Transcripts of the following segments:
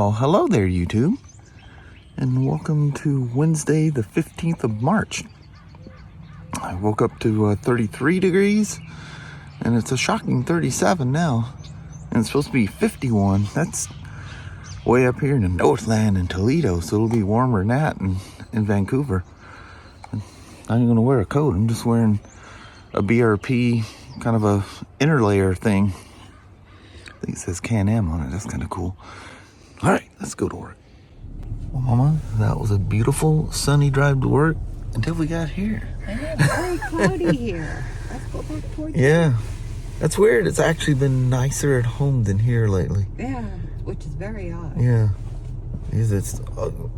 Well, hello there, YouTube, and welcome to Wednesday, the 15th of March. I woke up to 33 degrees, and it's a shocking 37 now, and it's supposed to be 51. That's way up here in the Northland in Toledo, so it'll be warmer than that in Vancouver. And I ain't gonna wear a coat. I'm just wearing a BRP kind of a inner layer thing. I think it says Can-Am on it. That's kind of cool. All right, let's go to work. Well, Mama, that was a beautiful sunny drive to work until we got here. And it's very cloudy here. Let's go back towards Yeah, that's weird. It's actually been nicer at home than here lately. Yeah, which is very odd. Yeah, because it's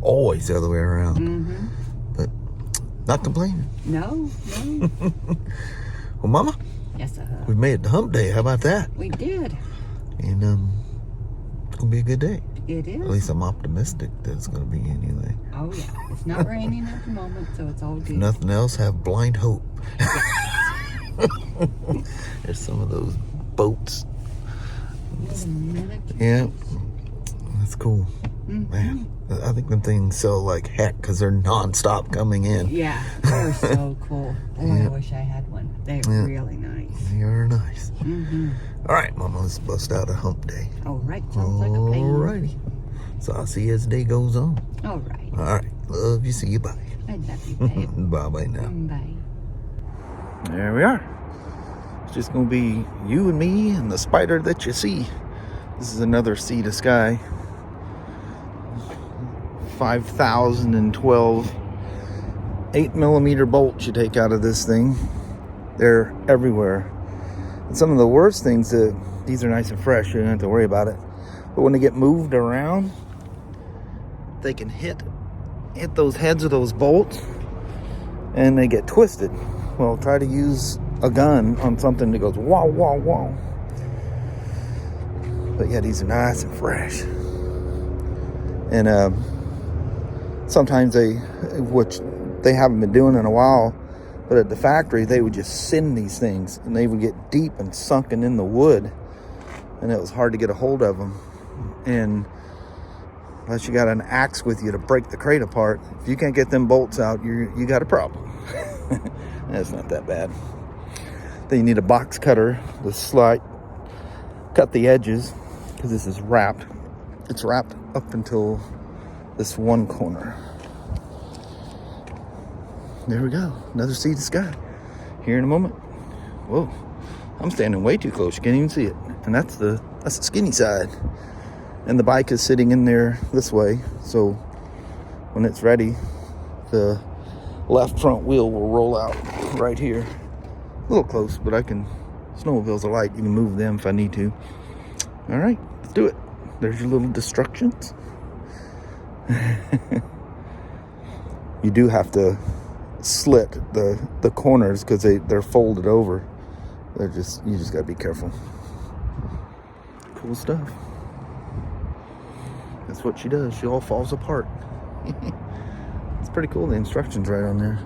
always the other way around. Mm-hmm. But not complaining. No. Well, Mama, Yes, we made it to hump day. How about that? we did. And it's gonna be a good day. It is. At least I'm optimistic that it's gonna be anyway. Oh, yeah. It's not raining at the moment, so it's all good. If nothing else, have blind hope. There's some of those boats. Wait a minute. Yeah, that's cool. Mhm. Man, I think them things sell like heck because they're non-stop coming in. Yeah, they're so cool. Oh, Yeah. I wish I had one. They're Yeah. really nice. You're nice. Mm-hmm. All right, Mama, let's bust out a hump day. All right, sounds like a plan. Alrighty. So I'll see you as the day goes on. All right. All right. Love you. See you. Bye. I love you, babe. Bye-bye now. Bye. There we are. It's just going to be you and me and the spider that you see. This is another SeatoSky. 5,012 8mm bolts you take out of this thing. They're everywhere. And some of the worst things, these are nice and fresh. You don't have to worry about it. But when they get moved around, they can hit those heads of those bolts and they get twisted. Well, try to use a gun on something that goes wow, wow, wow. But yeah, these are nice and fresh. And sometimes which they haven't been doing in a while, but at the factory they would just send these things and they would get deep and sunken in the wood, and it was hard to get a hold of them. And unless you got an axe with you to break the crate apart, if you can't get them bolts out, you got a problem. That's not that bad. Then you need a box cutter to cut the edges, because this is wrapped. It's wrapped up until this one corner. There we go. Another SeatoSky. Here in a moment. Whoa. I'm standing way too close. You can't even see it. And that's the skinny side. And the bike is sitting in there this way. So when it's ready, the left front wheel will roll out right here. A little close, but I can, snowmobiles are light. You can move them if I need to. All right, let's do it. There's your little destructions. You do have to slit the corners because they're folded over. You just gotta be careful. Cool stuff. That's what she does. She all falls apart. It's pretty cool. The instructions right on there.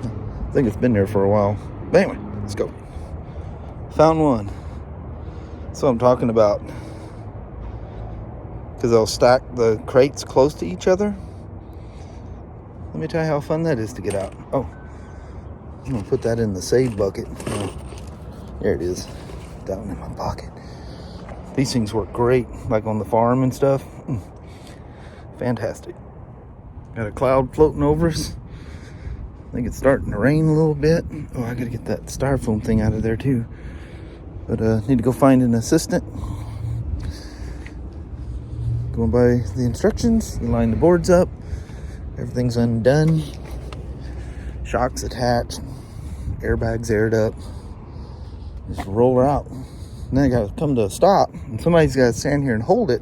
I think it's been there for a while. But anyway, let's go. Found one. That's what I'm talking about. Because they'll stack the crates close to each other. Let me tell you how fun that is to get out. Oh, I'm gonna put that in the save bucket. Oh, there it is, down in my pocket. These things work great, like on the farm and stuff. Fantastic. Got a cloud floating over us. I think it's starting to rain a little bit. Oh, I gotta get that styrofoam thing out of there too. But need to go find an assistant. Going by the instructions, you line the boards up. Everything's undone. Shocks attached. Airbags aired up. Just roll her out. And then I gotta come to a stop. And somebody's gotta stand here and hold it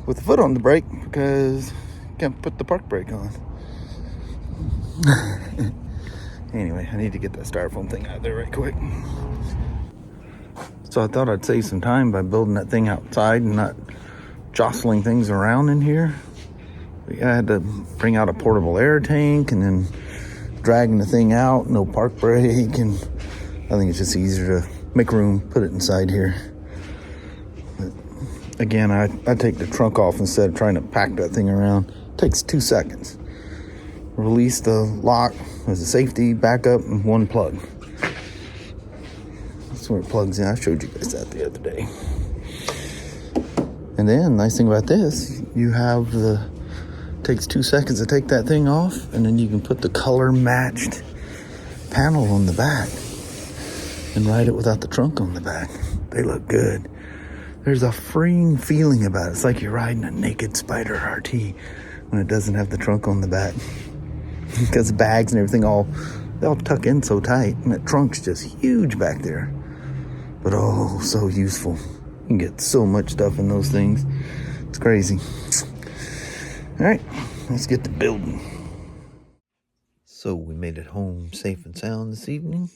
with the foot on the brake because you can't put the park brake on. Anyway, I need to get that styrofoam thing out of there right quick. So I thought I'd save some time by building that thing outside and not jostling things around in here. But yeah, I had to bring out a portable air tank and then dragging the thing out, no park brake, and I think it's just easier to make room, put it inside here. But again, I take the trunk off instead of trying to pack that thing around. It takes 2 seconds. Release the lock as a safety, backup, and 1 plug. That's where it plugs in. I showed you guys that the other day. And then, nice thing about this, you have takes 2 seconds to take that thing off, and then you can put the color matched panel on the back and ride it without the trunk on the back. They look good. There's a freeing feeling about it. It's like you're riding a naked Spyder RT when it doesn't have the trunk on the back. Because the bags and everything they all tuck in so tight, and that trunk's just huge back there. But oh, so useful. You can get so much stuff in those things. It's crazy. All right, let's get to building. So we made it home safe and sound this evening.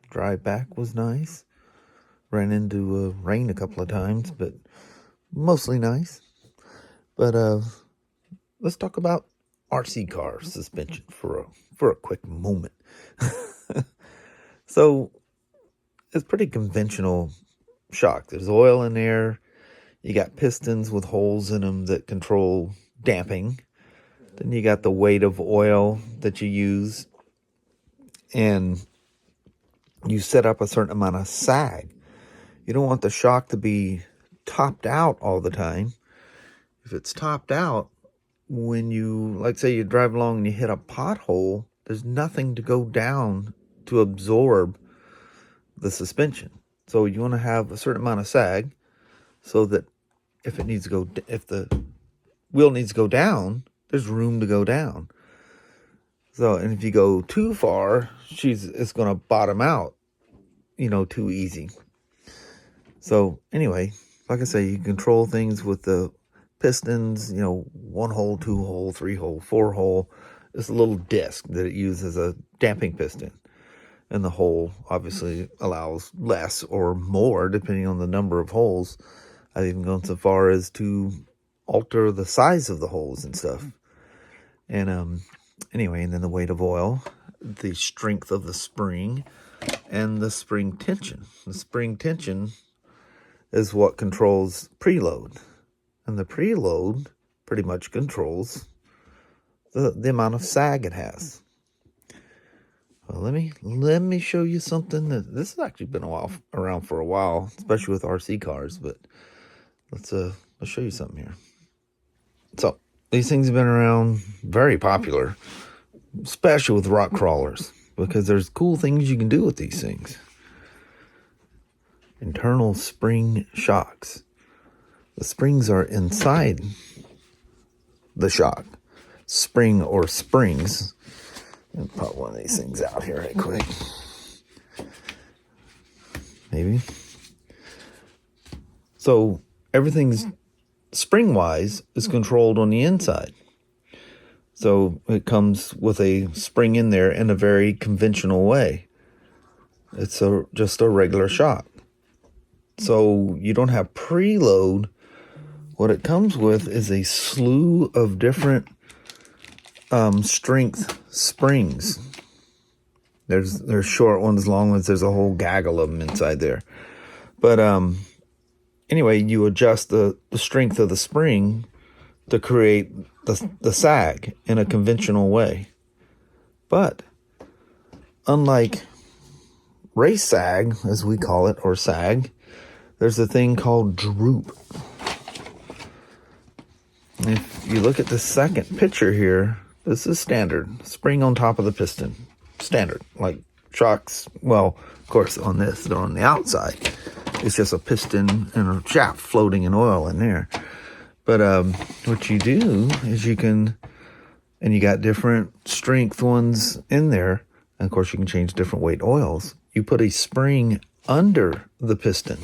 Drive back was nice. Ran into rain a couple of times, but mostly nice. But let's talk about RC car suspension for a quick moment. So it's pretty conventional shock. There's oil in there. You got pistons with holes in them that control damping. Then you got the weight of oil that you use, and you set up a certain amount of sag. You don't want the shock to be topped out all the time. If it's topped out, when you, like say you drive along and you hit a pothole, there's nothing to go down to absorb the suspension. So you want to have a certain amount of sag so that if the wheel needs to go down, there's room to go down. So, and if you go too far, it's going to bottom out, too easy. So anyway, like I say, you control things with the pistons, 1 hole, 2 hole, 3 hole, 4 hole. It's a little disc that it uses as a damping piston. And the hole obviously allows less or more depending on the number of holes. I've even gone so far as to alter the size of the holes and stuff. And anyway, and then the weight of oil, the strength of the spring, and the spring tension. The spring tension is what controls preload. And the preload pretty much controls the amount of sag it has. Well, let me show you something that this has actually been around for a while, especially with RC cars, but let's show you something here. So these things have been around, very popular, especially with rock crawlers, because there's cool things you can do with these things. Internal spring shocks. The springs are inside the shock. Spring or springs. I'll pop one of these things out here right quick. Maybe. So everything's spring-wise is controlled on the inside. So it comes with a spring in there in a very conventional way. It's just a regular shock. So you don't have preload. What it comes with is a slew of different strength springs. There's short ones, long ones. There's a whole gaggle of them inside there. But anyway, you adjust the strength of the spring to create the sag in a conventional way. But unlike race sag, as we call it, or sag, there's a thing called droop. If you look at the second picture here, this is standard. Spring on top of the piston. Standard. Like shocks, well, of course on this, they're on the outside. It's just a piston and a shaft floating in oil in there. But what you do is you got different strength ones in there. And of course you can change different weight oils. You put a spring under the piston.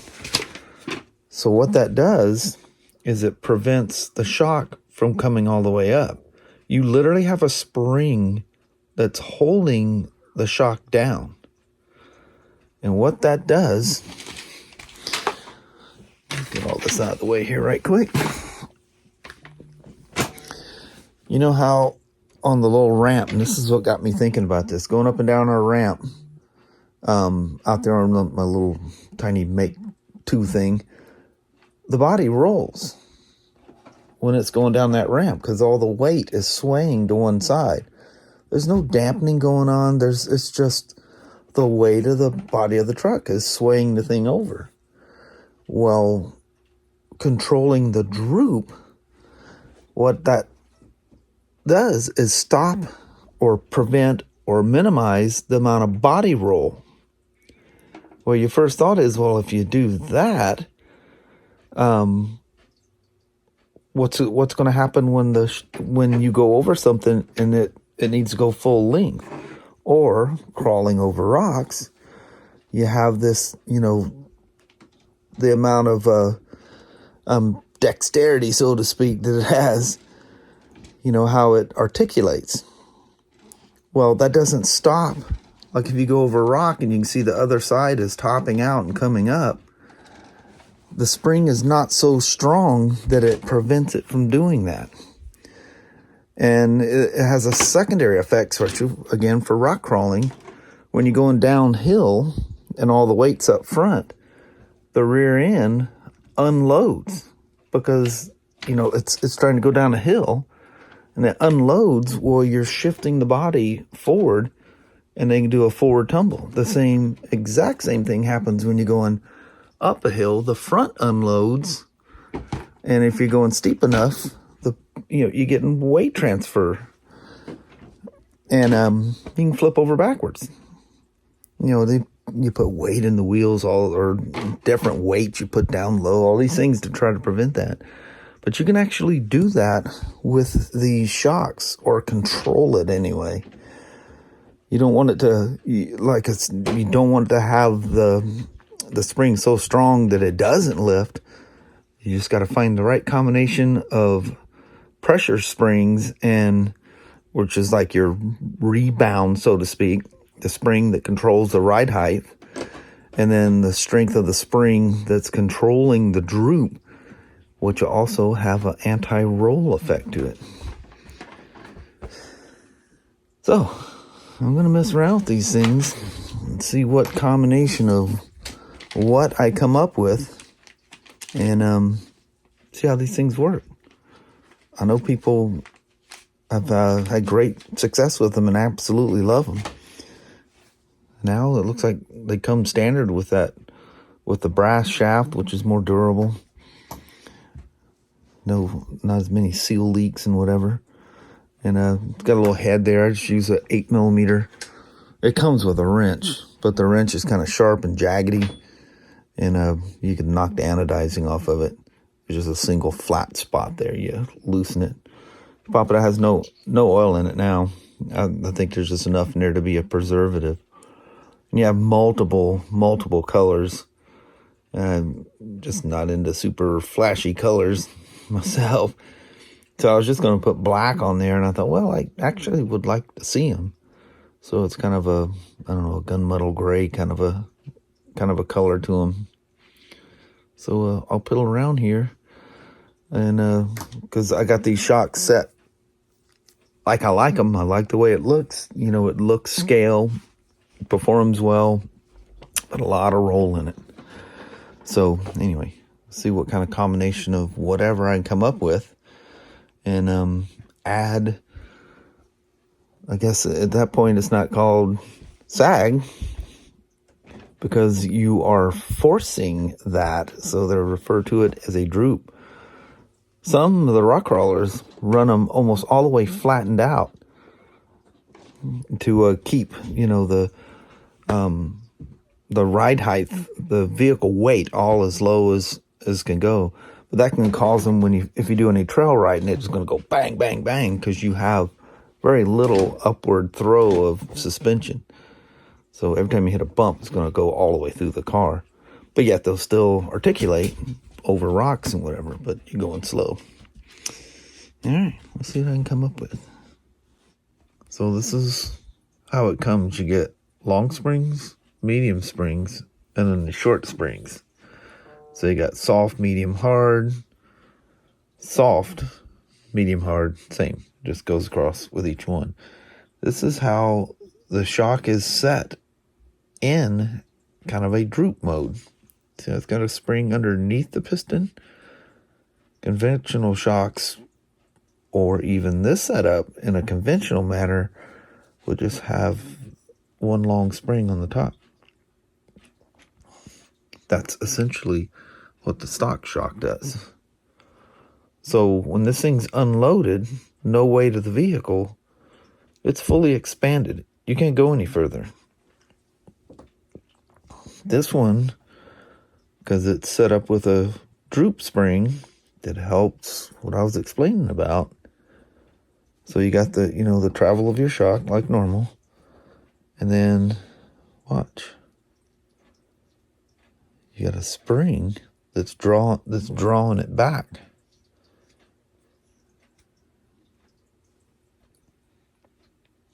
So what that does is it prevents the shock from coming all the way up. You literally have a spring that's holding the shock down. And what that does, get all this out of the way here right quick. You know how on the little ramp, and this is what got me thinking about this, going up and down our ramp, out there on my little tiny Make 2 thing, the body rolls when it's going down that ramp because all the weight is swaying to one side. There's no dampening going on. It's just the weight of the body of the truck is swaying the thing over. Well, controlling the droop, what that does is stop or prevent or minimize the amount of body roll. Well, your first thought is, well, if you do that, what's going to happen when you go over something and it needs to go full length, or crawling over rocks? You have this, the amount of dexterity, so to speak, that it has. How it articulates. Well, that doesn't stop. Like if you go over a rock and you can see the other side is topping out and coming up, the spring is not so strong that it prevents it from doing that. And it has a secondary effect, again, for rock crawling. When you're going downhill and all the weight's up front, the rear end unloads because, it's trying to go down a hill and it unloads. Well, you're shifting the body forward and they can do a forward tumble. The exact same thing happens when you're going up a hill. The front unloads, and if you're going steep enough, you're getting weight transfer, and you can flip over backwards. You put weight in the wheels, or different weights you put down low, all these things to try to prevent that. But you can actually do that with the shocks, or control it anyway. You don't want it to, you don't want it to have the spring so strong that it doesn't lift. You just got to find the right combination of pressure springs, which is like your rebound, so to speak, the spring that controls the ride height, and then the strength of the spring that's controlling the droop, which will also have an anti-roll effect to it. So I'm going to mess around with these things and see what combination of what I come up with, and see how these things work. I know people have had great success with them and absolutely love them. Now it looks like they come standard with the brass shaft, which is more durable. No, not as many seal leaks and whatever. And it's got a little head there. I just use an 8mm. It comes with a wrench, but the wrench is kind of sharp and jaggedy, and you can knock the anodizing off of it. There's just a single flat spot there. You loosen it. Pop it out, has no oil in it now. I think there's just enough in there to be a preservative. And you have multiple colors. I'm just not into super flashy colors myself. So I was just going to put black on there, and I thought, well, I actually would like to see them. So it's kind of a gunmetal gray kind of a color to them. So I'll piddle around here, and because I got these shocks set like I like them. I like the way it looks. It looks scale, performs well, but a lot of roll in it. So anyway, see what kind of combination of whatever I can come up with, and add. I guess at that point it's not called sag, because you are forcing that, so they're referred to it as a droop. Some of the rock crawlers run them almost all the way flattened out to keep, the ride height, the vehicle weight, all as low as can go. But that can cause them, if you do any trail riding, it's going to go bang, bang, bang, because you have very little upward throw of suspension. So every time you hit a bump, it's going to go all the way through the car. But yet they'll still articulate over rocks and whatever, but you're going slow. All right, let's see what I can come up with. So this is how it comes. You get long springs, medium springs, and then the short springs. So you got soft, medium, hard, soft, medium, hard, same. Just goes across with each one. This is how the shock is set in kind of a droop mode. So it's got a spring underneath the piston, Conventional shocks, or even this setup in a conventional manner, would just have one long spring on the top. That's essentially what the stock shock does. So when this thing's unloaded, no weight of the vehicle, it's fully expanded. You can't go any further. This one, because it's set up with a droop spring that helps what I was explaining about. So you got the, the travel of your shock like normal. And then, watch. You got a spring that's drawing it back.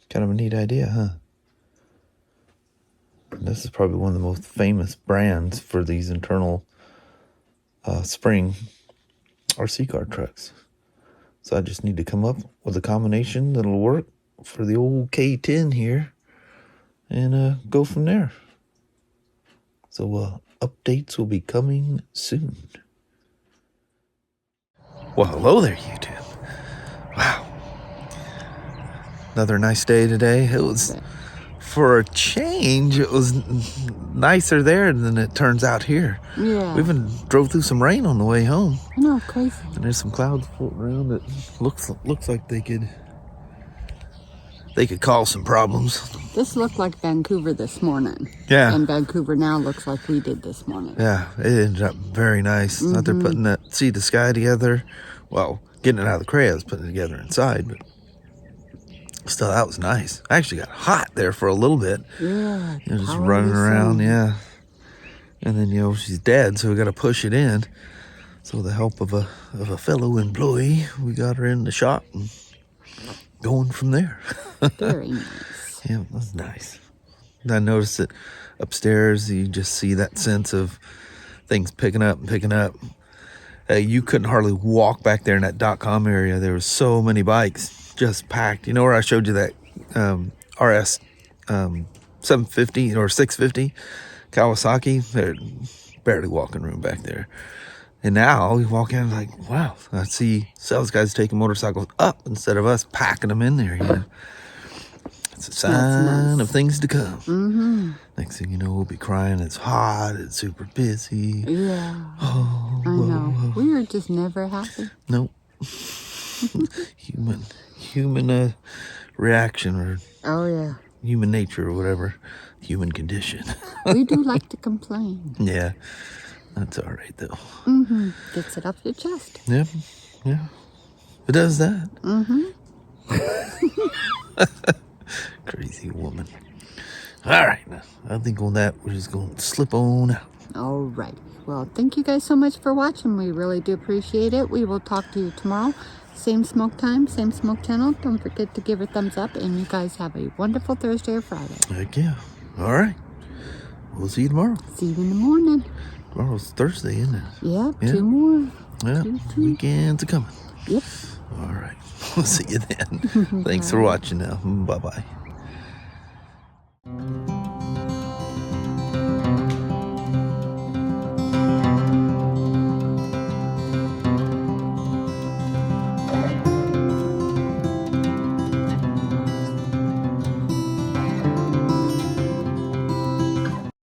Kind of a neat idea, huh? This is probably one of the most famous brands for these internal spring RC car trucks. So I just need to come up with a combination that'll work for the old K10 here and go from there. So updates will be coming soon. Well, hello there, YouTube. Wow. Another nice day today. It was, for a change, it was nicer there than it turns out here. Yeah. We even drove through some rain on the way home. I know, crazy. And there's some clouds floating around that looks like they could cause some problems. This looked like Vancouver this morning. Yeah. And Vancouver now looks like we did this morning. Yeah, it ended up very nice. Out there putting that SeatoSky together. Well, getting it out of the crayons, putting it together inside, but still, that was nice. I actually got hot there for a little bit. Yeah. Just running around, yeah. And then, she's dead, so we got to push it in. So with the help of a fellow employee, we got her in the shop and going from there. Very nice. Yeah, it was nice. And I noticed that upstairs, you just see that sense of things picking up. You couldn't hardly walk back there in that .com area. There were so many bikes just packed. You know where I showed you that RS 750 or 650 Kawasaki? There's barely walking room back there. And now we walk in like, wow, I see sales guys taking motorcycles up instead of us packing them in there. It's a sign of things to come. Next thing you know, we'll be crying. It's hot. It's super busy. Yeah. Oh, I know. We are just never happy. Nope. Human reaction, or human nature, or whatever. Human condition. We do like to complain. Yeah. That's all right, though. Gets it up your chest. Yeah. It does that. Crazy woman. All right. I think on that, we're just going to slip on out. All right. Well, thank you guys so much for watching. We really do appreciate it. We will talk to you tomorrow. Same smoke time, same smoke channel. Don't forget to give it a thumbs up. And you guys have a wonderful Thursday or Friday. Heck yeah. All right. We'll see you tomorrow. See you in the morning. Tomorrow's Thursday, isn't it? Yep, Yeah. 2 more. Yeah. 2. Weekends are coming. Yep. All right. We'll see you then. Thanks for watching now. Bye-bye.